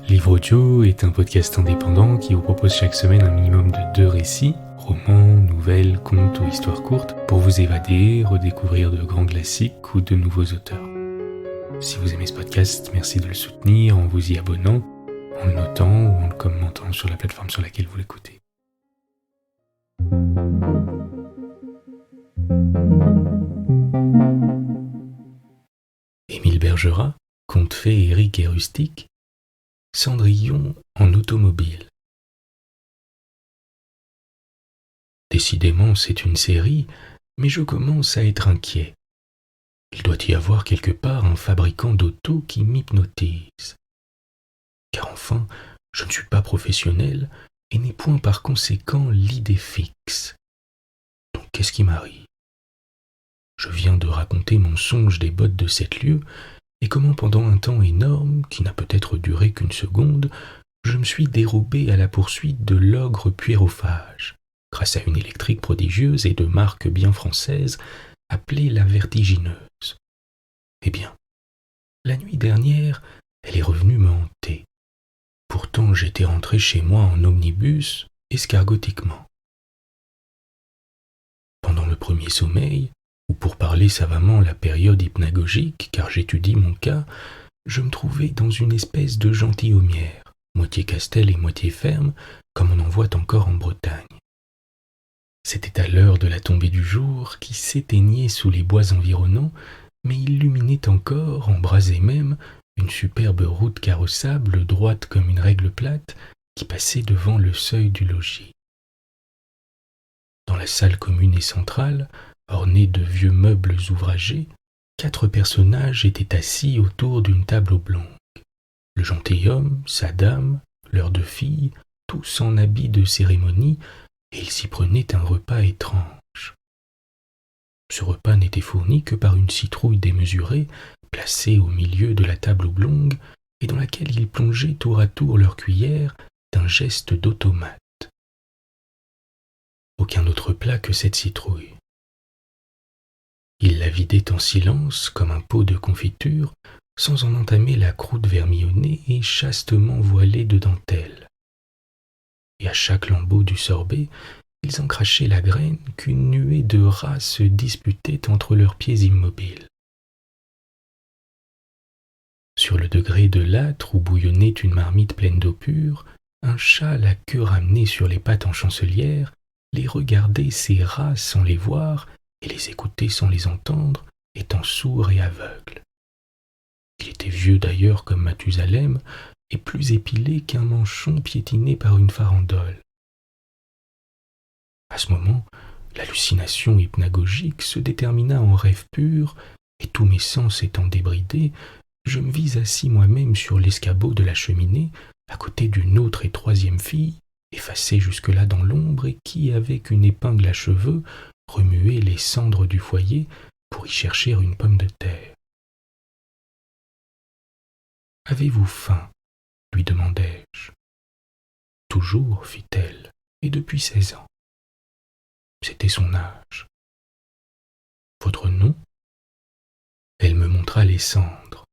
Livre Audio est un podcast indépendant qui vous propose chaque semaine un minimum de 2 récits, romans, nouvelles, contes ou histoires courtes, pour vous évader, redécouvrir de grands classiques ou de nouveaux auteurs. Si vous aimez ce podcast, merci de le soutenir en vous y abonnant, en le notant ou en le commentant sur la plateforme sur laquelle vous l'écoutez. Émile Bergerac, conte féerique et rustique, Cendrillon en automobile. Décidément, c'est une série, mais je commence à être inquiet. Il doit y avoir quelque part un fabricant d'auto qui m'hypnotise. Car enfin, je ne suis pas professionnel et n'ai point par conséquent l'idée fixe. Donc qu'est-ce qui m'arrive ? Je viens de raconter mon songe des bottes de 7 lieues et comment pendant un temps énorme, qui n'a peut-être duré qu'une seconde, je me suis dérobé à la poursuite de l'ogre puérophage, grâce à une électrique prodigieuse et de marque bien française, appelée la vertigineuse. Eh bien, la nuit dernière, elle est revenue me hanter. Pourtant, j'étais rentré chez moi en omnibus, escargotiquement. Pendant le premier sommeil, ou pour parler savamment la période hypnagogique, car j'étudie mon cas, je me trouvais dans une espèce de gentilhommière, moitié castel et moitié ferme, comme on en voit encore en Bretagne. C'était à l'heure de la tombée du jour qui s'éteignait sous les bois environnants, mais illuminait encore, embrasait même, une superbe route carrossable droite comme une règle plate qui passait devant le seuil du logis. Dans la salle commune et centrale, ornée de vieux meubles ouvragés, 4 personnages étaient assis autour d'une table oblongue. Le gentilhomme, sa dame, leurs 2 filles, tous en habits de cérémonie, et ils s'y prenaient un repas étrange. Ce repas n'était fourni que par une citrouille démesurée, placée au milieu de la table oblongue, et dans laquelle ils plongeaient tour à tour leurs cuillères d'un geste d'automate. Aucun autre plat que cette citrouille. Ils la vidaient en silence comme un pot de confiture, sans en entamer la croûte vermillonnée et chastement voilée de dentelle. Et à chaque lambeau du sorbet, ils en crachaient la graine qu'une nuée de rats se disputait entre leurs pieds immobiles. Sur le degré de l'âtre où bouillonnait une marmite pleine d'eau pure, un chat, la queue ramenée sur les pattes en chancelière, les regardait ces rats sans les voir et les écoutait sans les entendre, étant sourd et aveugle. Il était vieux d'ailleurs comme Mathusalem et plus épilé qu'un manchon piétiné par une farandole. À ce moment, l'hallucination hypnagogique se détermina en rêve pur, et tous mes sens étant débridés, je me vis assis moi-même sur l'escabeau de la cheminée, à côté d'une autre et 3e fille, effacée jusque-là dans l'ombre et qui, avec une épingle à cheveux, remuait les cendres du foyer pour y chercher une pomme de terre. « Avez-vous faim ?» lui demandai-je. « Toujours, fit-elle, et depuis 16 ans. » C'était son âge. « Votre nom ?» Elle me montra les cendres.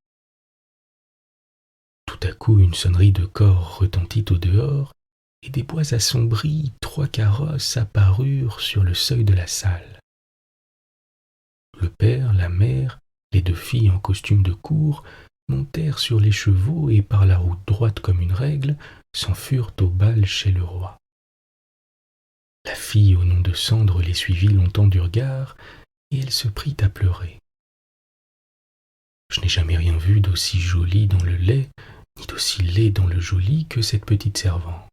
Tout à coup, une sonnerie de cor retentit au dehors, et des bois assombris, 3 carrosses apparurent sur le seuil de la salle. Le père, la mère, les 2 filles en costume de cour montèrent sur les chevaux et par la route droite comme une règle s'en furent au bal chez le roi. La fille au nom de Cendre les suivit longtemps du regard et elle se prit à pleurer. Je n'ai jamais rien vu d'aussi joli dans le laid, ni d'aussi laid dans le joli que cette petite servante.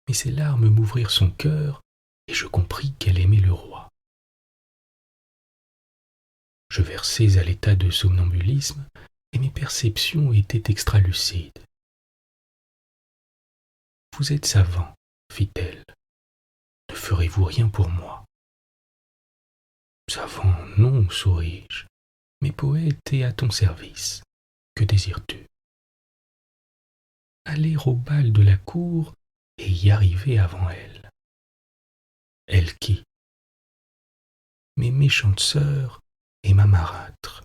Mais ses larmes m'ouvrirent son cœur et je compris qu'elle aimait le roi. Je versais à l'état de somnambulisme et mes perceptions étaient extralucides. « Vous êtes savant, fit-elle. Ne ferez-vous rien pour moi ?»« Savant, non, souris-je, mais poète et à ton service. Que désires-tu ? » ?»« Aller au bal de la cour et y arriver avant elle. » »« Elle qui ? » ?»« Mes méchantes sœurs et ma marâtre. »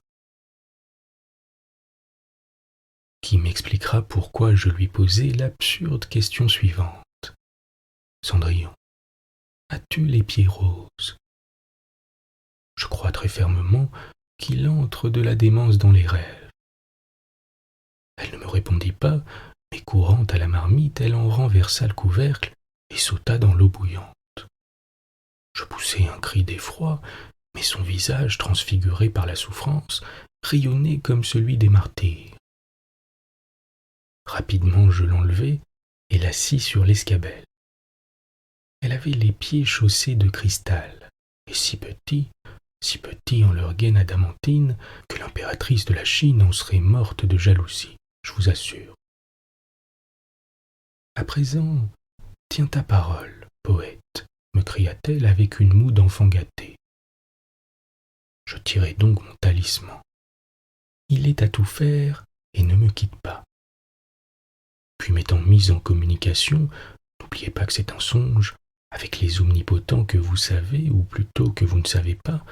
qui m'expliquera pourquoi je lui posais l'absurde question suivante. Cendrillon, as-tu les pieds roses? Je crois très fermement qu'il entre de la démence dans les rêves. Elle ne me répondit pas, mais courant à la marmite, elle en renversa le couvercle et sauta dans l'eau bouillante. Je poussai un cri d'effroi, mais son visage, transfiguré par la souffrance, rayonnait comme celui des martyrs. Rapidement je l'enlevai et l'assis sur l'escabelle. Elle avait les pieds chaussés de cristal, et si petits en leur gaine adamantine, que l'impératrice de la Chine en serait morte de jalousie, je vous assure. À présent, tiens ta parole, poète, me cria-t-elle avec une moue d'enfant gâté. Je tirai donc mon talisman. Il est à tout faire et ne me quitte pas. Puis m'étant mise en communication, n'oubliez pas que c'est un songe, avec les omnipotents que vous savez, ou plutôt que vous ne savez pas,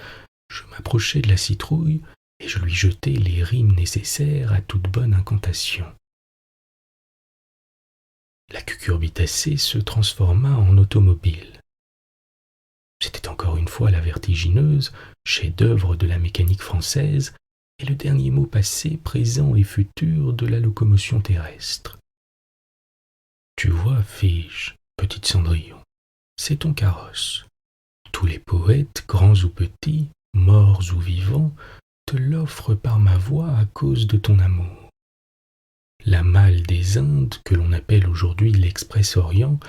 je m'approchai de la citrouille et je lui jetai les rimes nécessaires à toute bonne incantation. La cucurbitacée se transforma en automobile. C'était encore une fois la vertigineuse, chef-d'œuvre de la mécanique française, et le dernier mot passé, présent et futur de la locomotion terrestre. Tu vois, fis-je, petite Cendrillon, c'est ton carrosse. Tous les poètes, grands ou petits, morts ou vivants, te l'offrent par ma voix à cause de ton amour. La malle des Indes, que l'on appelle aujourd'hui l'Express-Orient,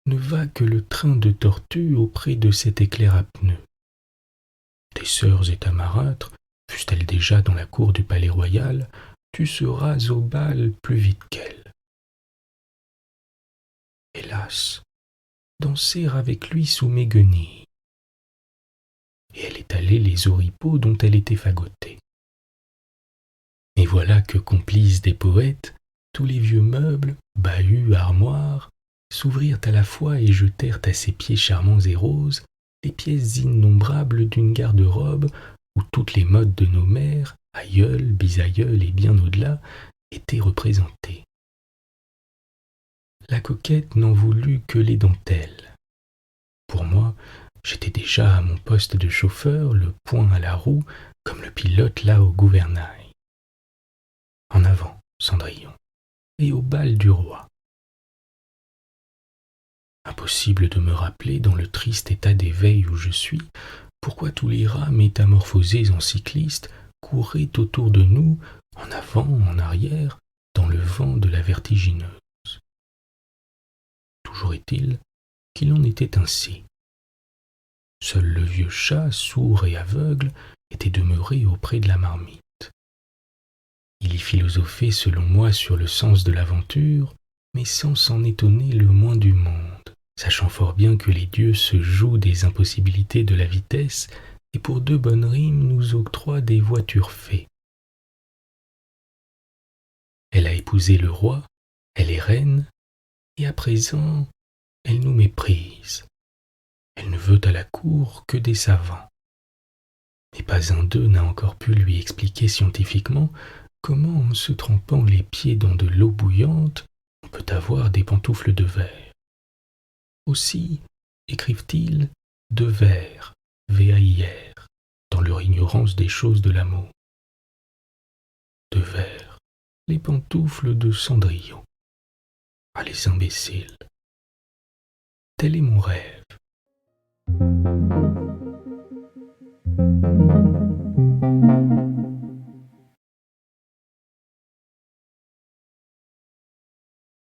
ne va que le train de tortue auprès de cet éclair à pneus. Tes sœurs et ta marâtre, fussent-elles déjà dans la cour du palais royal, tu seras au bal plus vite qu'elles. Hélas, danser avec lui sous mes guenilles. Et elle étalait les oripeaux dont elle était fagotée. Et voilà que, complices des poètes, tous les vieux meubles, bahuts, armoires, s'ouvrirent à la fois et jetèrent à ses pieds charmants et roses les pièces innombrables d'une garde-robe où toutes les modes de nos mères, aïeules, bisaïeules et bien au-delà, étaient représentées. La coquette n'en voulut que les dentelles. Pour moi, j'étais déjà à mon poste de chauffeur, le poing à la roue, comme le pilote là au gouvernail. En avant, Cendrillon, et au bal du roi. Impossible de me rappeler, dans le triste état d'éveil où je suis, pourquoi tous les rats métamorphosés en cyclistes couraient autour de nous, en avant, en arrière, dans le vent de la vertigineuse. Toujours est-il qu'il en était ainsi. Seul le vieux chat, sourd et aveugle, était demeuré auprès de la marmite. Il y philosophait selon moi sur le sens de l'aventure, mais sans s'en étonner le moins du monde, sachant fort bien que les dieux se jouent des impossibilités de la vitesse et pour 2 bonnes rimes nous octroient des voitures fées. Elle a épousé le roi, elle est reine, et à présent elle nous méprise. Elle ne veut à la cour que des savants. Mais pas un d'eux n'a encore pu lui expliquer scientifiquement comment, en se trempant les pieds dans de l'eau bouillante, on peut avoir des pantoufles de verre. Aussi écrivent-ils de verre, VAIR, dans leur ignorance des choses de l'amour. De verre, les pantoufles de Cendrillon. Ah, les imbéciles! Tel est mon rêve.